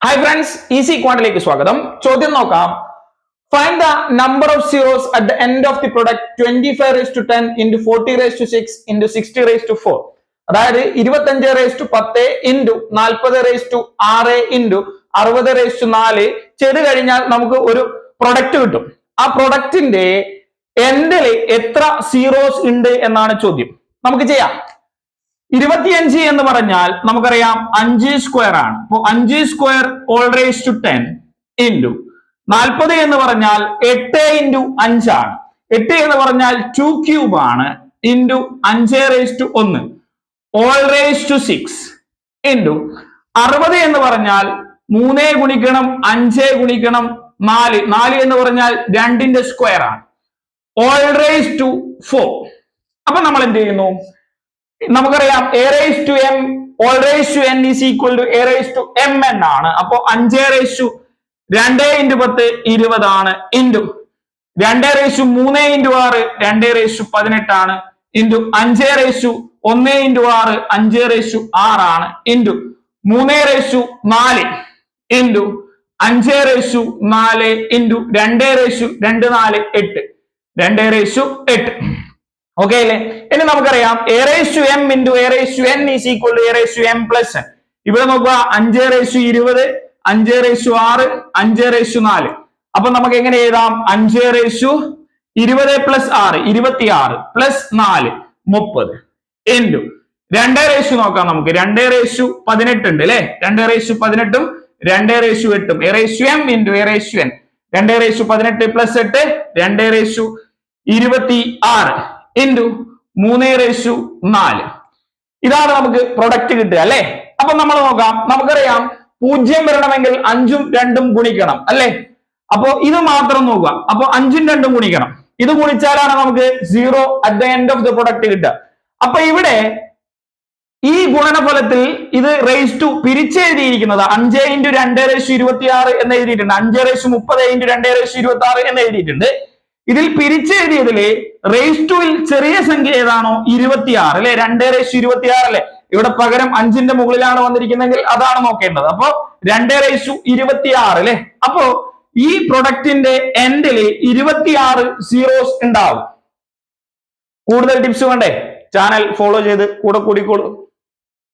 Hi friends, easy quantiലേക്ക് സ്വാഗതം. ചോദ്യം നോക്കാം. Find the number of zeros at the end of the product 25 raised to 10 into 40 raised to 6 into 60 raised to 4. അതായത് 25 raised to 10 into 40 raised to 6 into 60 raised to 4 ചെയ്ത് കഴിഞ്ഞാൽ നമുക്ക് ഒരു product കിട്ടും. ആ പ്രൊഡക്റ്റിന്റെ എൻഡിൽ എത്ര സീറോസ് ഉണ്ട് എന്നാണ് ചോദ്യം. നമുക്ക് ചെയ്യാം. 25 എന്ന് പറഞ്ഞാൽ നമുക്കറിയാം 5 സ്ക്വയർ ആണ്. അപ്പൊ 5 square whole raise to 10 into 40 എന്ന് പറഞ്ഞാൽ 8 ഇൻറ്റു 5 ആണ്. 8 എന്ന് പറഞ്ഞാൽ 2 ക്യൂബ് ആണ് into 5 raise to 1 whole raise to 6 into 60 എന്ന് പറഞ്ഞാൽ 3 ഗുണിക്കണം 5 ഗുണിക്കണം 4 4 എന്ന് പറഞ്ഞാൽ 2ന്റെ സ്ക്വയർ ആണ് ഓൾ റേസ് ടു 4. അപ്പൊ നമ്മൾ എന്ത് ചെയ്യുന്നു? നമുക്കറിയാം a raised to m all raised to n is equal to a raised to mn ആണ്. അപ്പൊ 5 raised to 2 into 10 20 ആണ് into 2 raised to 3 into 6 2 raised to 18 ആണ് into 5 raised to 1 into 6 5 raised to 6 ആണ് into 3 raised to 4 into 5 raised to 4 into 2 raised to 2 4 8 2 raised to 8. Okay അല്ലേ? ഇനി നമുക്കറിയാം a raised to m into a raised to n is equal to a raised to m plus n. ഇവിടെ നോക്കുക 5 raised to 20 5 raised to 6 5 raised to 4. അപ്പൊ നമുക്ക് എങ്ങനെ എഴുതാം? 5 raised to 20 plus 6 26 plus 4 30 into 2 raised to നോക്കാം. നമുക്ക് 2 raised to 18 ഉണ്ട് അല്ലെ? 2 raised to 18 2 raised to 8 a raised to m into a raised to n 2 raised to 18 plus 8 2 raised to 26 into 3 raised to 4. ഇതാണ് നമുക്ക് പ്രൊഡക്റ്റ് കിട്ടുക അല്ലെ? അപ്പൊ നമ്മൾ നോക്കാം. നമുക്കറിയാം 0 വരണമെങ്കിൽ 5ഉം 2ഉം ഗുണിക്കണം അല്ലെ? അപ്പൊ ഇത് മാത്രം നോക്കുക. അപ്പൊ 5ഉം 2ഉം ഗുണിക്കണം. ഇത് ഗുണിച്ചാലാണ് നമുക്ക് 0 at the end of the product കിട്ടുക. അപ്പൊ ഇവിടെ ഈ ഗുണനഫലത്തിൽ ഇത് raise to പിരിച്ചെഴുതിയിരിക്കുന്നത് 5 into 2 raised to 26 എന്ന് എഴുതിയിട്ടുണ്ട്. 5 raised to 30 into 2 raised to 26 എന്ന് എഴുതിയിട്ടുണ്ട്. ഇതിൽ പിരിച്ചെഴുതിയതില് റേസ് ടുവിൽ ചെറിയ സംഖ്യ ഏതാണോ 26 അല്ലെ? 2 raised to 26 അല്ലെ? ഇവിടെ പകരം 5ന്റെ മുകളിലാണ് വന്നിരിക്കുന്നതെങ്കിൽ അതാണ് നോക്കേണ്ടത്. അപ്പൊ 2 raised to 26 അല്ലെ? അപ്പോ ഈ പ്രൊഡക്റ്റിന്റെ എൻഡില് 26 സീറോസ് ഉണ്ടാവും. കൂടുതൽ ടിപ്സ് വേണ്ടേ? ചാനൽ ഫോളോ ചെയ്ത് കൂടെ കൂടിക്കോളൂ.